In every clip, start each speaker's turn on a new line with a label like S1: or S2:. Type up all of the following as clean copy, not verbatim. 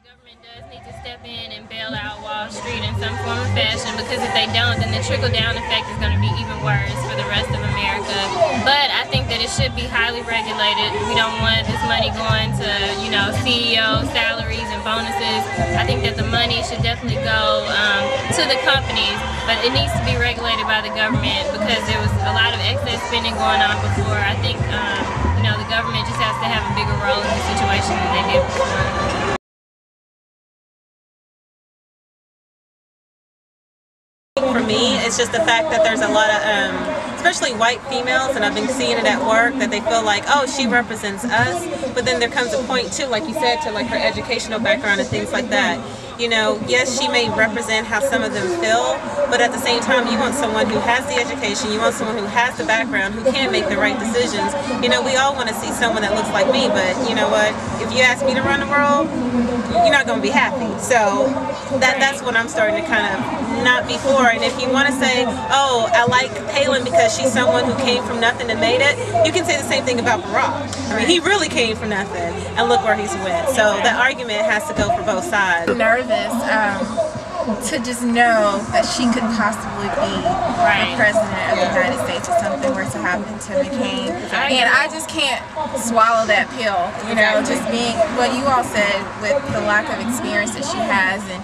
S1: government does need to step in and bail out Wall Street in some form or fashion, because if they don't, then the trickle-down effect is going to be even worse for the rest of America. But I think that it should be highly regulated. We don't want this money going to, you know, CEO salaries and bonuses. I think that the money should definitely go to the companies, but it needs to be regulated by the government, because there was a lot of excess spending going on before. I think, you know, the government just has to have a bigger role in the situation than they did before.
S2: For me, it's just the fact that there's a lot of, especially white females, and I've been seeing it at work, that they feel like, oh, she represents us, but then there comes a point too, like you said, to like her educational background and things like that. You know, yes, she may represent how some of them feel, but at the same time, you want someone who has the education, you want someone who has the background, who can make the right decisions. You know, we all want to see someone that looks like me, but you know what? If you ask me to run the world, you're not going to be happy. So that's what I'm starting to kind of not be for. And if you want to say, oh, I like Palin because she's someone who came from nothing and made it, you can say the same thing about Barack. I mean, he really came from nothing, and look where he's went. So the argument has to go for both sides.
S3: Nervous to just know that she could possibly be the president of the United States if something were to happen to McCain. And I just can't swallow that pill, you know, just being what you all said with the lack of experience that she has. And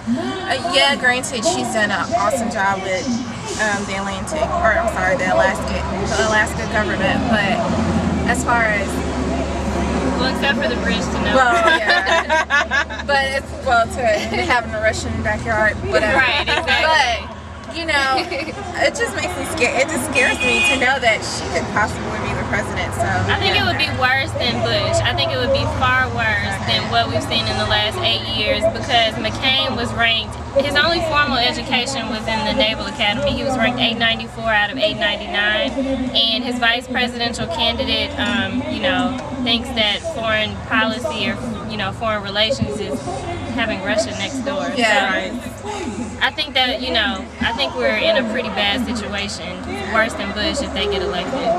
S3: yeah, granted, she's done an awesome job with the Alaska government, but as far as
S1: except for the bridge to nowhere.
S3: Well, yeah. But it's, well, to having a Russian backyard, whatever.
S1: Right, exactly.
S3: But, you know, it just makes me scared. It just scares me to know that she could possibly be the president. So
S1: I think it would be worse than Bush. I think it would be far worse than what we've seen in the last 8 years, because McCain was ranked, his only formal education was in the Naval Academy. He was ranked 894 out of 899, and his vice presidential candidate, you know, thinks that foreign policy or, you know, foreign relations is having Russia next door.
S3: Yeah.
S1: So I think that, you know, I think we're in a pretty bad situation, worse than Bush if they get elected.